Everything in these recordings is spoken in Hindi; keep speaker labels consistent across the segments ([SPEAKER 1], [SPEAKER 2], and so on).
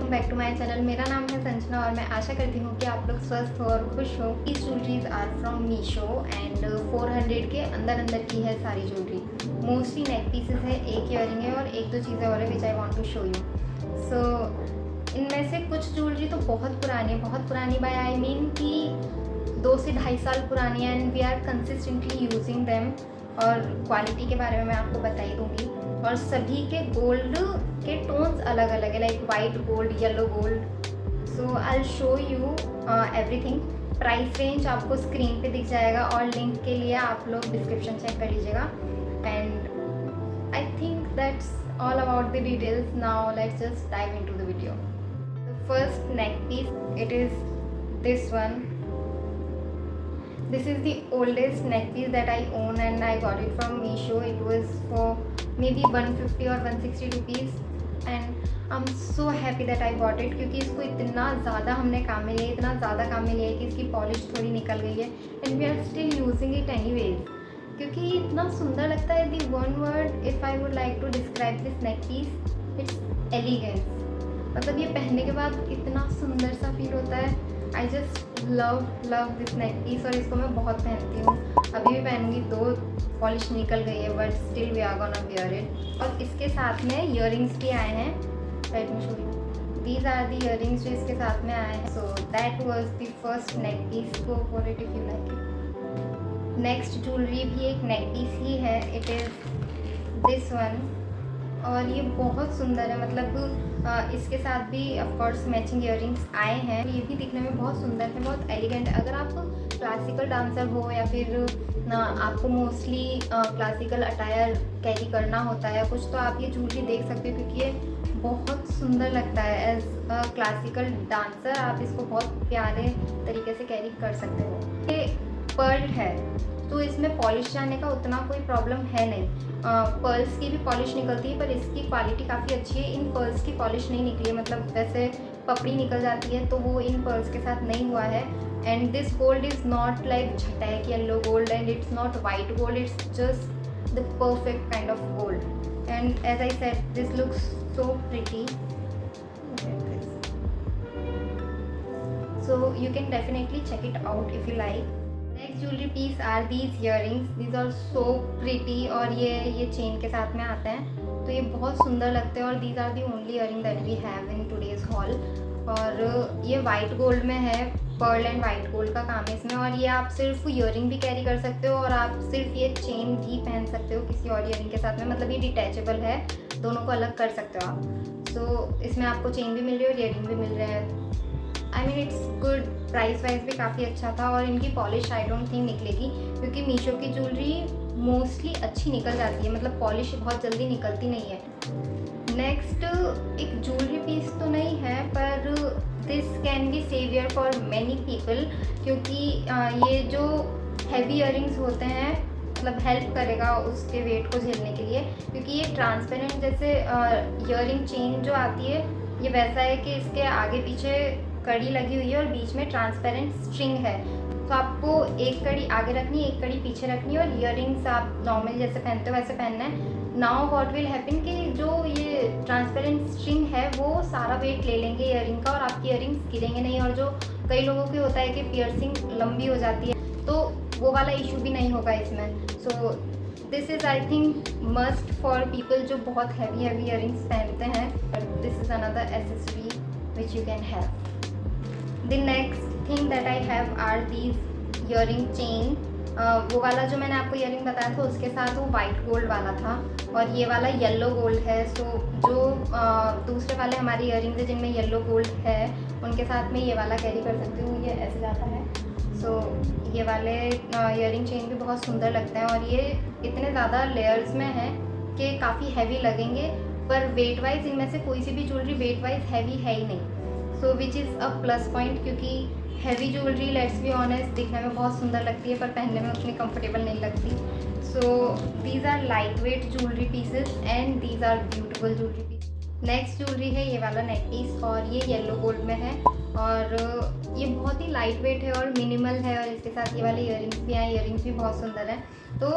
[SPEAKER 1] Welcome back to my channel. मेरा नाम है संजना और मैं आशा करती हूँ कि आप लोग स्वस्थ हो और खुश हो। these jewelleries are from Meesho and 400 के अंदर की है सारी ज्वेलरी। मोस्टली नेक पीसेस है, एक ईयरिंग है और एक दो चीज़ें और है which I want to show you. So इनमें से कुछ ज्वेलरी तो बहुत पुरानी बाय आई मीन कि 2 से ढाई साल पुरानी है and we are consistently using them. और क्वालिटी के बारे में मैं आपको बता ही दूँगी। और सभी के गोल्ड के टोन्स अलग अलग है, like white gold, yellow gold. So I will show you everything. Price range आपको स्क्रीन पे दिख जाएगा और लिंक के लिए आप लोग डिस्क्रिप्शन चेक कर लीजिएगा। And I think that's all about the details. Now let's just dive into the video. The first neck piece, it is this one. This is the oldest neck piece that I own and I got it from Meesho. It was for maybe 150 or 160 rupees and I'm so happy that I bought it क्योंकि इसको इतना ज़्यादा हमने काम में लिया, इतना ज़्यादा काम में लिया है कि इसकी पॉलिश थोड़ी निकल गई है and we are still using it anyways क्योंकि इतना सुंदर लगता है। The one word if I would like to describe this neck piece, it's elegance. मतलब ये पहनने के बाद इतना सुंदर सा फील होता है। I just love this neck piece और इसको मैं बहुत पहनती हूँ। अभी भी पहनूंगी, 2 पॉलिश निकल गई है but still we are gonna wear it. और इसके साथ में इयररिंग्स भी आए हैं। Let me show you, these are the earrings जो इसके साथ में आए हैं। So that was the first neck piece. Go for it if you like it. Next jewellery भी एक नेक पीस ही है, इट इज़ दिस वन और ये बहुत सुंदर है। मतलब इसके साथ भी ऑफकोर्स मैचिंग इयररिंग्स आए हैं। ये भी दिखने में बहुत सुंदर है, बहुत एलिगेंट है। अगर आप क्लासिकल डांसर हो या फिर आपको मोस्टली क्लासिकल अटायर कैरी करना होता है कुछ, तो आप ये ज्वेलरी देख सकते हो क्योंकि ये बहुत सुंदर लगता है। एज अ क्लासिकल डांसर आप इसको बहुत प्यारे तरीके से कैरी कर सकते हो। ये पर्ल है तो इसमें पॉलिश जाने का उतना कोई प्रॉब्लम है नहीं। पर्ल्स की भी पॉलिश निकलती है पर इसकी क्वालिटी काफ़ी अच्छी है। इन पर्ल्स की पॉलिश नहीं निकली है, मतलब वैसे पपड़ी निकल जाती है तो वो इन पर्ल्स के साथ नहीं हुआ है। And this gold is not like छटैक yellow gold and it's not white gold, it's just the perfect kind of gold. And as I said this looks so pretty, so you can definitely check it out if you like. Next jewelry piece are these earrings. These are so pretty और ये चेन के साथ में आते हैं तो ये बहुत सुंदर लगते हैं। और these are the only earring that we have in today's haul। और ये वाइट गोल्ड में है, पर्ल एंड वाइट गोल्ड का काम है इसमें। और ये आप सिर्फ इयरिंग भी कैरी कर सकते हो और आप सिर्फ ये चेन भी पहन सकते हो किसी और इयरिंग के साथ में। मतलब ये डिटैचेबल है, दोनों को अलग कर सकते हो आप। सो इसमें आपको चेन भी मिल रही है और इयरिंग भी मिल रहे हैं। I mean it's good, price wise भी काफ़ी अच्छा था। और इनकी पॉलिश आई डोंट थिंक निकलेगी क्योंकि मीशो की ज्वेलरी मोस्टली अच्छी निकल जाती है, मतलब पॉलिश बहुत जल्दी निकलती नहीं है। नेक्स्ट एक ज्वेलरी पीस तो नहीं है पर this can be saviour for many people क्योंकि ये जो हैवी इयरिंग्स होते हैं मतलब हेल्प करेगा उसके वेट को झेलने के लिए क्योंकि ये ट्रांसपेरेंट जैसे इयरिंग चेन जो आती है ये वैसा है कि इसके आगे पीछे कड़ी लगी हुई है और बीच में ट्रांसपेरेंट स्ट्रिंग है। तो आपको एक कड़ी आगे रखनी है, एक कड़ी पीछे रखनी है और इयरिंग्स आप नॉर्मल जैसे पहनते हो वैसे पहनना है। नाउ व्हाट विल हैपन कि जो ये ट्रांसपेरेंट स्ट्रिंग है वो सारा वेट ले लेंगे इयरिंग का और आपकी इयरिंग्स गिरेंगे नहीं। और जो कई लोगों की होता है कि पियर्सिंग लंबी हो जाती है तो वो वाला इशू भी नहीं होगा इसमें। सो this is I think must for people जो बहुत हैवी इयरिंग्स पहनते हैं। This is another accessory which you can have. The next thing that I have are these earring chain। वो वाला जो मैंने आपको इयरिंग बताया था उसके साथ वो वाइट गोल्ड वाला था और ये वाला येलो गोल्ड है। सो जो दूसरे वाले हमारे इयरिंग्स है जिनमें येलो गोल्ड है उनके साथ में ये वाला कैरी कर सकती हूँ, ये ऐसे जाता है। सो ये वाले इयरिंग चेन भी बहुत सुंदर लगते हैं और ये इतने ज़्यादा लेयर्स में हैं कि काफ़ी हैवी लगेंगे पर वेट वाइज इनमें से कोई सी भी ज्वेलरी वेट वाइज हैवी है ही नहीं। So which is a plus point क्योंकि heavy jewellery let's be honest दिखने में बहुत सुंदर लगती है पर पहनने में उतनी कंफर्टेबल नहीं लगती। So these are light weight jewellery pieces and these are beautiful jewellery piece. Next jewellery है ये वाला नेक पीस और ये येलो गोल्ड में है और ये बहुत ही लाइट वेट है और मिनिमल है और इसके साथ ये वाले इयरिंग्स भी हैं। इयरिंग्स भी बहुत सुंदर हैं तो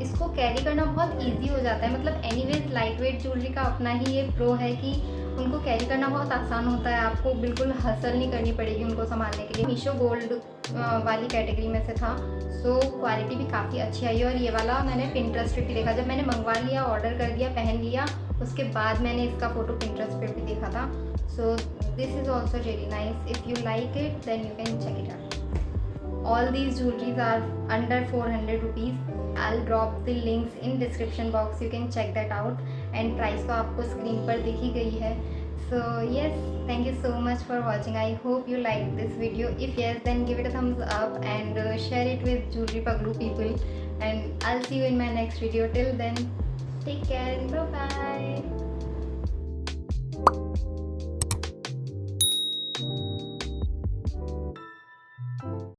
[SPEAKER 1] इसको कैरी करना बहुत इजी हो जाता है। मतलब एनीवेज लाइट वेट ज्वेलरी का अपना ही ये प्रो है कि उनको कैरी करना बहुत आसान होता है, आपको बिल्कुल हसल नहीं करनी पड़ेगी उनको संभालने के लिए। मीशो गोल्ड वाली कैटेगरी में से था, सो क्वालिटी भी काफ़ी अच्छी आई। और ये वाला मैंने पिंटरेस्ट पे भी देखा, जब मैंने मंगवा लिया, ऑर्डर कर दिया, पहन लिया, उसके बाद मैंने इसका फ़ोटो पिंटरेस्ट पे भी देखा था। So this is also really nice. If you like it then you can check it out. All these jewelries are under 400 rupees. I'll drop the links in description box. You can check that out. And price तो आपको स्क्रीन पर दिख ही गई है. So yes, thank you so much for watching. I hope you liked this video. If yes, then give it a thumbs up and share it with Jewelry Paglu people. And I'll see you in my next video. Till then, take care and bye bye.